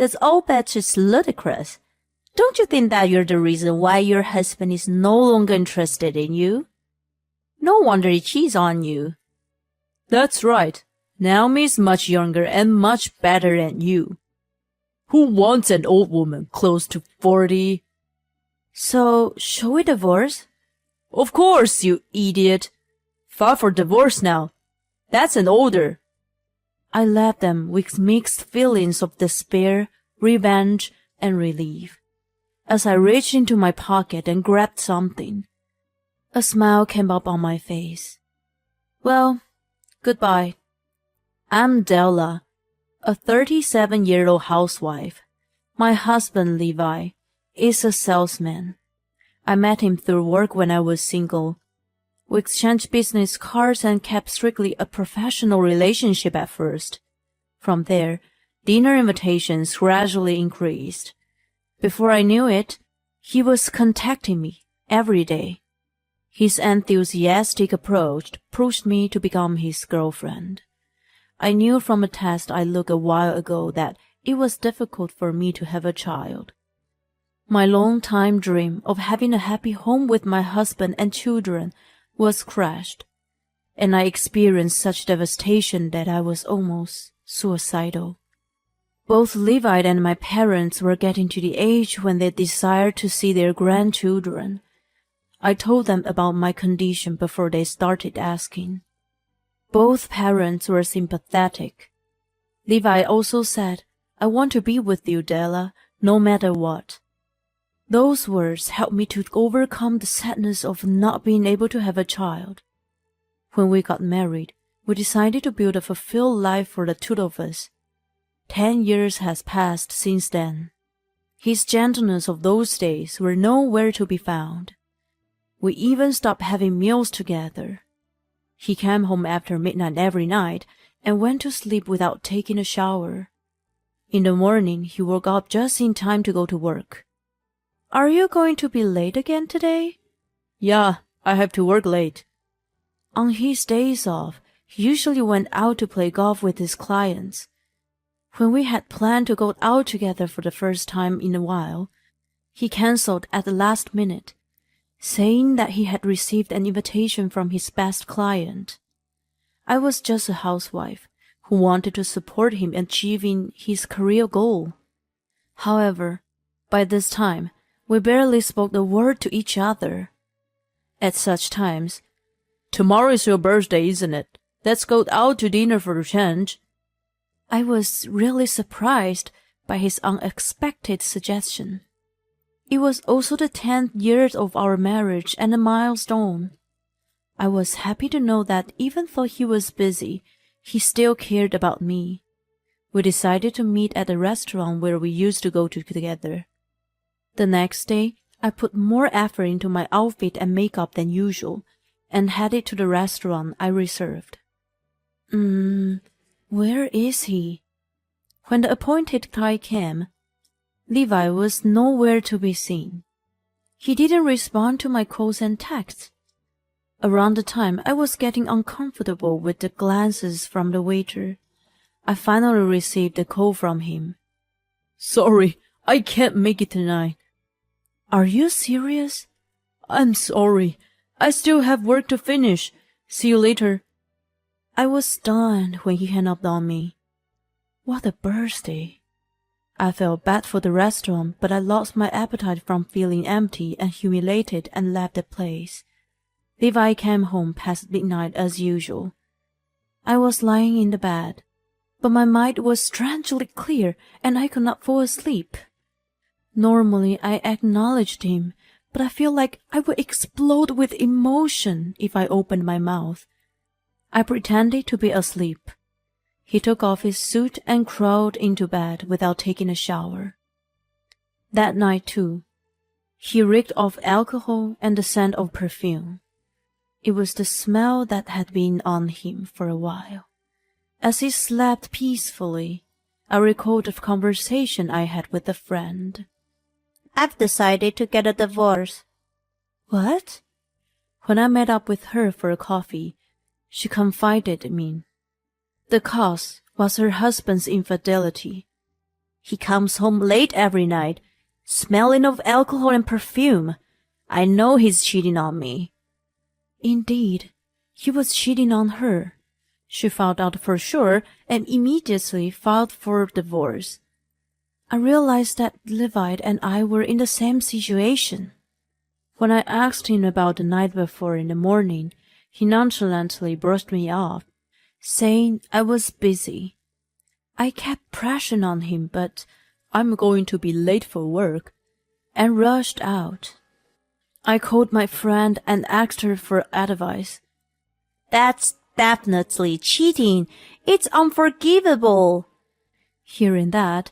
That's all but just ludicrous. Don't you think that you're the reason why your husband is no longer interested in you? No wonder he cheats on you. That's right. Naomi is much younger and much better than you. Who wants an old woman close to 40? So, shall we divorce? Of course, you idiot. File for divorce now. That's an order. I left them with mixed feelings of despair, revenge, and relief. As I reached into my pocket and grabbed something, a smile came up on my face. Well, goodbye. I'm Della, a 37-year-old housewife. My husband, Levi, is a salesman. I met him through work when I was single. We exchanged business cards and kept strictly a professional relationship at first. From there, dinner invitations gradually increased. Before I knew it, he was contacting me every day. His enthusiastic approach pushed me to become his girlfriend. I knew from a test I took a while ago that it was difficult for me to have a child. My long-time dream of having a happy home with my husband and children was crushed, and I experienced such devastation that I was almost suicidal. Both Levi and my parents were getting to the age when they desired to see their grandchildren. I told them about my condition before they started asking. Both parents were sympathetic. Levi also said, "I want to be with you, Della, no matter what." Those words helped me to overcome the sadness of not being able to have a child. When we got married, we decided to build a fulfilled life for the two of us. 10 years has passed since then. His gentleness of those days were nowhere to be found. We even stopped having meals together. He came home after midnight every night and went to sleep without taking a shower. In the morning, he woke up just in time to go to work. "Are you going to be late again today?" "Yeah, I have to work late." On his days off, he usually went out to play golf with his clients. When we had planned to go out together for the first time in a while, he cancelled at the last minute, saying that he had received an invitation from his best client. I was just a housewife who wanted to support him in achieving his career goal. However, by this time, we barely spoke a word to each other. At such times, "Tomorrow is your birthday, isn't it? Let's go out to dinner for a change." I was really surprised by his unexpected suggestion. It was also the 10th year of our marriage and a milestone. I was happy to know that even though he was busy, he still cared about me. We decided to meet at the restaurant where we used to go to together. The next day, I put more effort into my outfit and makeup than usual, and headed to the restaurant I reserved. Where is he? When the appointed time came, Levi was nowhere to be seen. He didn't respond to my calls and texts. Around the time I was getting uncomfortable with the glances from the waiter, I finally received a call from him. "Sorry, I can't make it tonight." "Are you serious?" "I'm sorry. I still have work to finish. See you later." I was stunned when he hung up on me. What a birthday. I felt bad for the restaurant, but I lost my appetite from feeling empty and humiliated and left the place. Levi came home past midnight as usual. I was lying in the bed, but my mind was strangely clear and I could not fall asleep. Normally I acknowledged him, but I feel like I would explode with emotion if I opened my mouth. I pretended to be asleep. He took off his suit and crawled into bed without taking a shower. That night, too, he reeked of alcohol and the scent of perfume. It was the smell that had been on him for a while. As he slept peacefully, I recalled a conversation I had with a friend. "I've decided to get a divorce." "What?" When I met up with her for a coffee, she confided in me. The cause was her husband's infidelity. He comes home late every night, smelling of alcohol and perfume. I know he's cheating on me." Indeed, he was cheating on her. She found out for sure and immediately filed for divorce. I realized that Levi and I were in the same situation. When I asked him about the night before in the morning, he nonchalantly brushed me off, saying I was busy. I kept pressing on him, but "I'm going to be late for work," and rushed out. I called my friend and asked her for advice. "That's definitely cheating. It's unforgivable." Hearing that,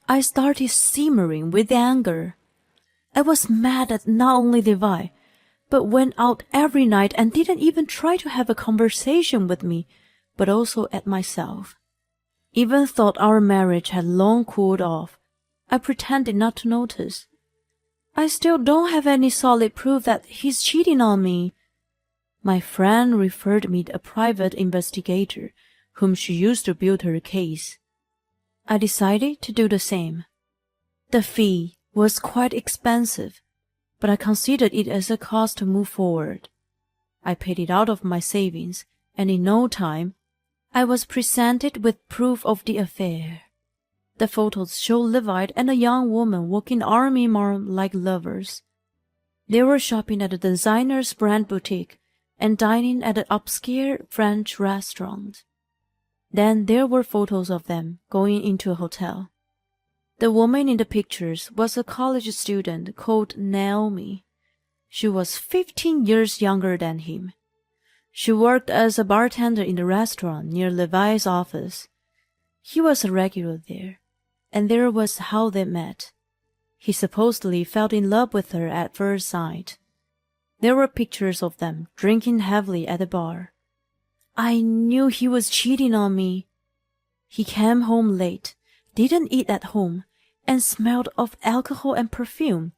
I started simmering with anger. I was mad at not only Levi, but went out every night and didn't even try to have a conversation with me, but also at myself. Even thought our marriage had long cooled off, I pretended not to notice. I still don't have any solid proof that he's cheating on me. My friend referred me to a private investigator whom she used to build her case. I decided to do the same. The fee was quite expensive, but I considered it as a cost to move forward. I paid it out of my savings, and in no time, I was presented with proof of the affair. The photos show Levi and a young woman walking arm in arm like lovers. They were shopping at a designer's brand boutique and dining at an upscale French restaurant. Then there were photos of them going into a hotel. The woman in the pictures was a college student called Naomi. She was 15 years younger than him. She worked as a bartender in the restaurant near Levi's office. He was a regular there, and there was how they met. He supposedly fell in love with her at first sight. There were pictures of them drinking heavily at the bar. I knew he was cheating on me. He came home late, didn't eat at home, and smelled of alcohol and perfume.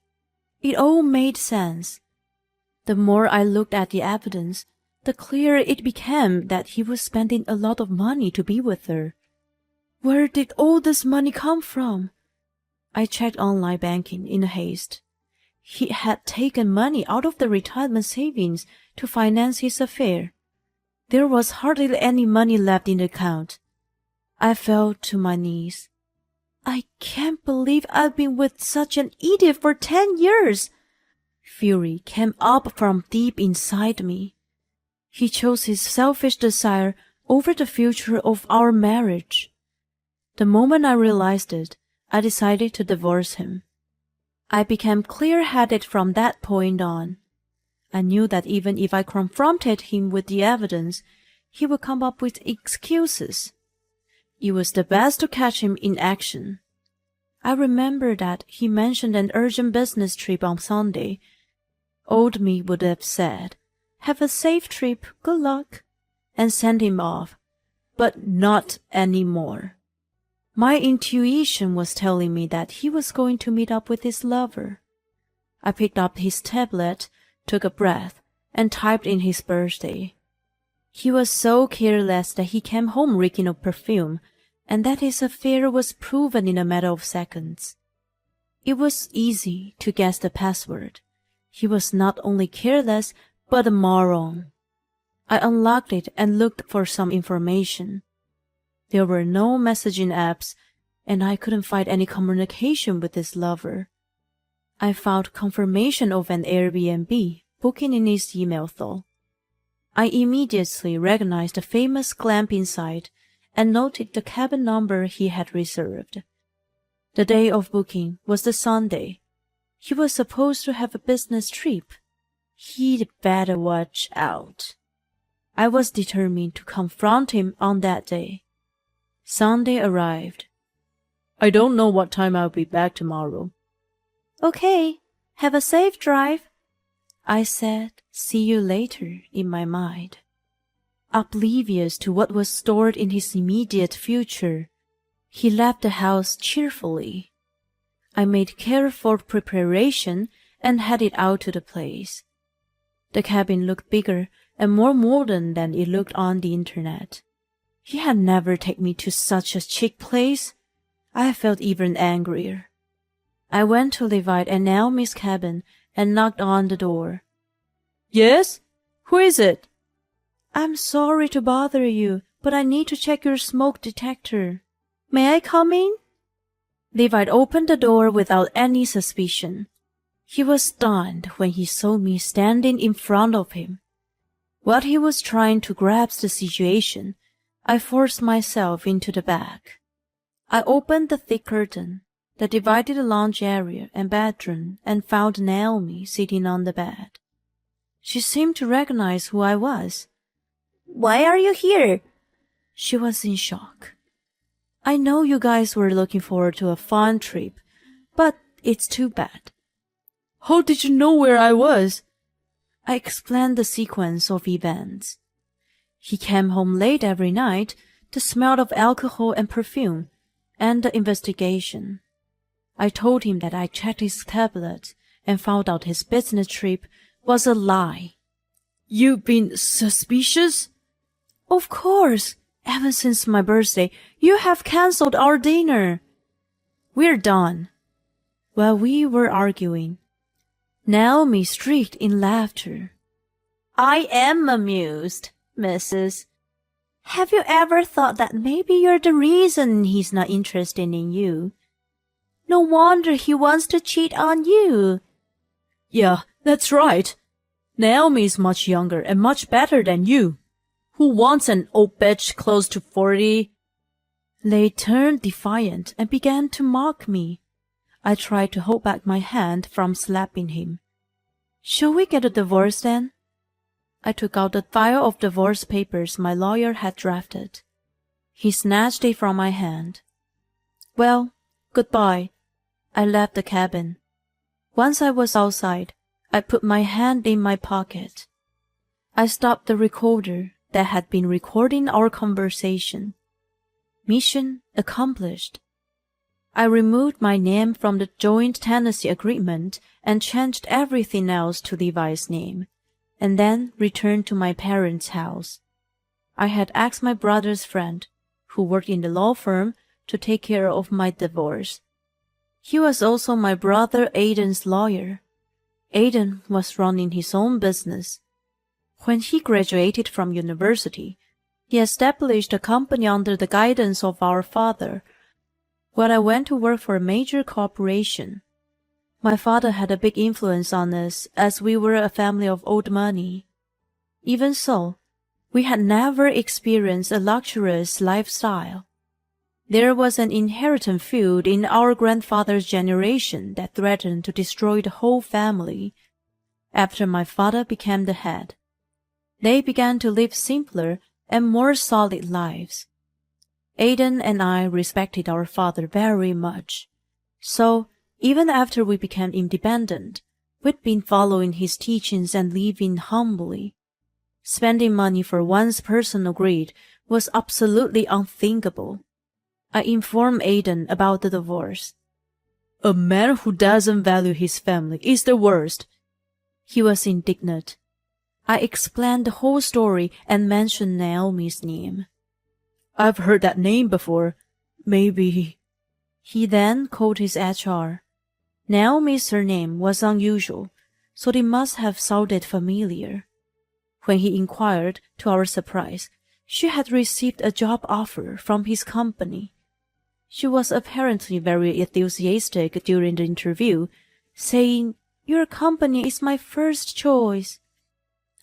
It all made sense. The more I looked at the evidence, the clearer it became that he was spending a lot of money to be with her. Where did all this money come from? I checked online banking in haste. He had taken money out of the retirement savings to finance his affair. There was hardly any money left in the account. I fell to my knees. I can't believe I've been with such an idiot for 10 years. Fury came up from deep inside me. He chose his selfish desire over the future of our marriage. The moment I realized it, I decided to divorce him. I became clear-headed from that point on. I knew that even if I confronted him with the evidence, he would come up with excuses. It was the best to catch him in action. I remember that he mentioned an urgent business trip on Sunday. Old me would have said, "Have a safe trip, good luck," and sent him off, but not anymore. My intuition was telling me that he was going to meet up with his lover. I picked up his tablet, took a breath, and typed in his birthday. He was so careless that he came home reeking of perfume, and that his affair was proven in a matter of seconds. It was easy to guess the password. He was not only careless, but a moron. I unlocked it and looked for some information. There were no messaging apps, and I couldn't find any communication with his lover. I found confirmation of an Airbnb booking in his email though. I immediately recognized the famous glamping site and noted the cabin number he had reserved. The day of booking was the Sunday. He was supposed to have a business trip. He'd better watch out. I was determined to confront him on that day. Sunday arrived. "I don't know what time I'll be back tomorrow." Okay, have a safe drive. I said, "See you later," in my mind. Oblivious to what was stored in his immediate future, he left the house cheerfully. I made careful preparation and headed out to the place. The cabin looked bigger and more modern than it looked on the internet. He had never taken me to such a chic place. I felt even angrier. I went to Levi and Naomi's cabin and knocked on the door. Yes? Who is it? I'm sorry to bother you, but I need to check your smoke detector. May I come in? Levi opened the door without any suspicion. He was stunned when he saw me standing in front of him. While he was trying to grasp the situation, I forced myself into the back. I opened the thick curtain that divided the lounge area and bedroom and found Naomi sitting on the bed. She seemed to recognize who I was. Why are you here? She was in shock. I know you guys were looking forward to a fun trip, but it's too bad. How did you know where I was? I explained the sequence of events. He came home late every night, the smell of alcohol and perfume, and the investigation. I told him that I checked his tablet and found out his business trip was a lie. You've been suspicious? Of course. Ever since my birthday, you have cancelled our dinner. We're done. While we were arguing, Naomi shrieked in laughter. I am amused, Mrs. Have you ever thought that maybe you're the reason he's not interested in you? No wonder he wants to cheat on you. Yeah, that's right. Naomi is much younger and much better than you. Who wants an old bitch close to 40? They turned defiant and began to mock me. I tried to hold back my hand from slapping him. Shall we get a divorce then? I took out the file of divorce papers my lawyer had drafted. He snatched it from my hand. Well, goodbye. I left the cabin. Once I was outside, I put my hand in my pocket. I stopped the recorder that had been recording our conversation. Mission accomplished. I removed my name from the joint tenancy agreement and changed everything else to Levi's name, and then returned to my parents' house. I had asked my brother's friend, who worked in the law firm, to take care of my divorce. He was also my brother Aiden's lawyer. Aiden was running his own business. When he graduated from university, he established a company under the guidance of our father, while I went to work for a major corporation. My father had a big influence on us as we were a family of old money. Even so, we had never experienced a luxurious lifestyle. There was an inherent feud in our grandfather's generation that threatened to destroy the whole family. After my father became the head, they began to live simpler and more solid lives. Aiden and I respected our father very much. So, even after we became independent, we'd been following his teachings and living humbly. Spending money for one's personal greed was absolutely unthinkable. I informed Aiden about the divorce. A man who doesn't value his family is the worst. He was indignant. I explained the whole story and mentioned Naomi's name. I've heard that name before. Maybe. He then called his HR. Naomi's surname was unusual, so it must have sounded familiar. When he inquired, to our surprise, she had received a job offer from his company. She was apparently very enthusiastic during the interview, saying, "Your company is my first choice."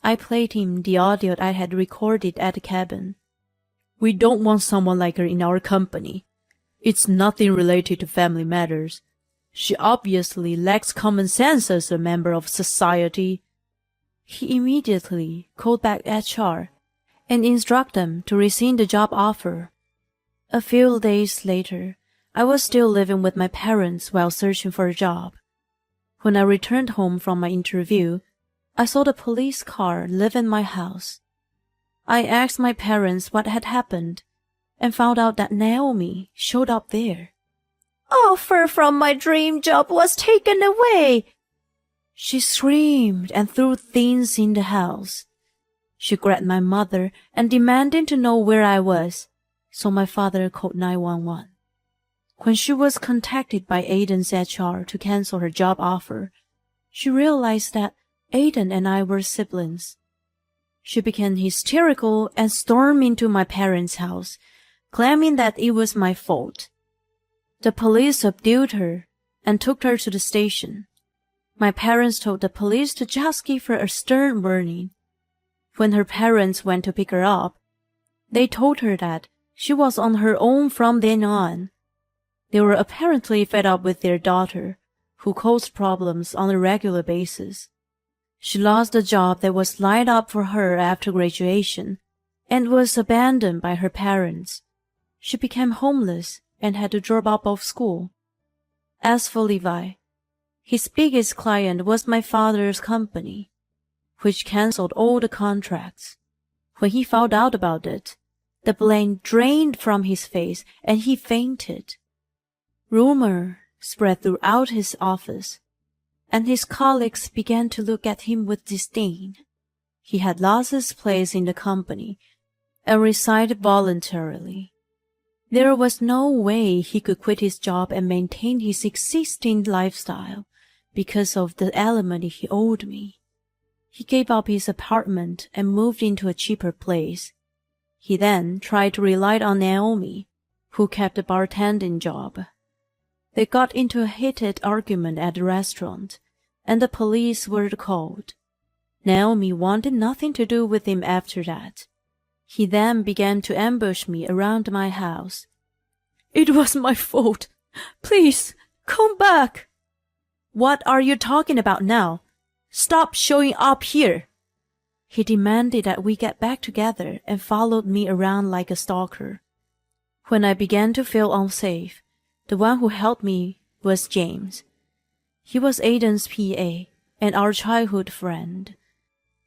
I played him the audio I had recorded at the cabin. We don't want someone like her in our company. It's nothing related to family matters. She obviously lacks common sense as a member of society. He immediately called back HR and instructed them to rescind the job offer. A few days later, I was still living with my parents while searching for a job. When I returned home from my interview, I saw the police car live in my house. I asked my parents what had happened and found out that Naomi showed up there. Offer from my dream job was taken away. She screamed and threw things in the house. She grabbed my mother and demanded to know where I was, so my father called 911. When she was contacted by Aiden's HR to cancel her job offer, she realized that Aiden and I were siblings. She became hysterical and stormed into my parents' house, claiming that it was my fault. The police subdued her and took her to the station. My parents told the police to just give her a stern warning. When her parents went to pick her up, they told her that she was on her own from then on. They were apparently fed up with their daughter, who caused problems on a regular basis. She lost the job that was lined up for her after graduation and was abandoned by her parents. She became homeless and had to drop out of school. As for Levi, his biggest client was my father's company, which canceled all the contracts. When he found out about it, the blame drained from his face and he fainted. Rumor spread throughout his office, and his colleagues began to look at him with disdain. He had lost his place in the company and resigned voluntarily. There was no way he could quit his job and maintain his existing lifestyle because of the alimony he owed me. He gave up his apartment and moved into a cheaper place. He then tried to rely on Naomi, who kept a bartending job. They got into a heated argument at the restaurant, and the police were called. Naomi wanted nothing to do with him after that. He then began to ambush me around my house. "It was my fault. Please, come back." "What are you talking about now? Stop showing up here." He demanded that we get back together and followed me around like a stalker. When I began to feel unsafe, the one who helped me was James. He was Aiden's PA and our childhood friend.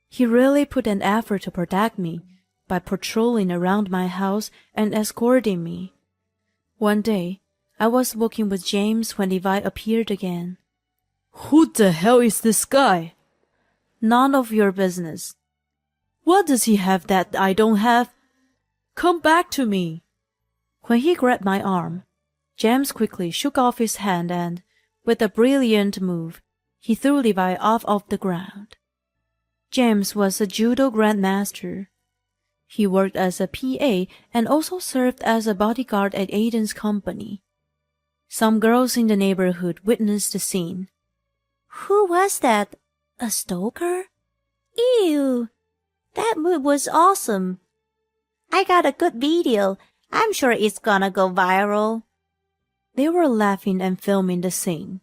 He really put an effort to protect me by patrolling around my house and escorting me. One day, I was walking with James when Levi appeared again. Who the hell is this guy? "None of your business." What does he have that I don't have? Come back to me. When he grabbed my arm, James quickly shook off his hand and, with a brilliant move, he threw Levi off of the ground. James was a judo grandmaster. He worked as a PA and also served as a bodyguard at Aiden's company. Some girls in the neighborhood witnessed the scene. Who was that? A stalker? Ew! That move was awesome. I got a good video. I'm sure it's gonna go viral. They were laughing and filming the scene.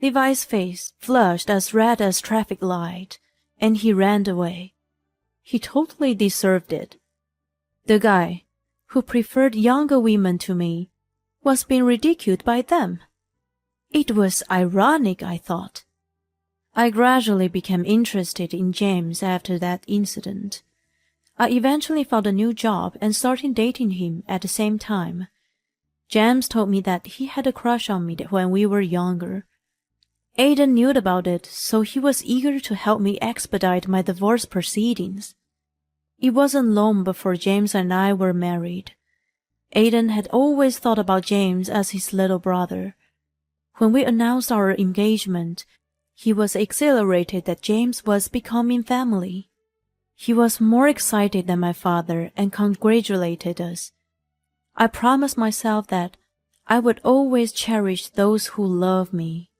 Levi's face flushed as red as traffic light, and he ran away. He totally deserved it. The guy, who preferred younger women to me, was being ridiculed by them. It was ironic, I thought. I gradually became interested in James after that incident. I eventually found a new job and started dating him at the same time. James told me that he had a crush on me when we were younger. Aiden knew about it, so he was eager to help me expedite my divorce proceedings. It wasn't long before James and I were married. Aiden had always thought about James as his little brother. When we announced our engagement, he was exhilarated that James was becoming family. He was more excited than my father and congratulated us. I promised myself that I would always cherish those who love me.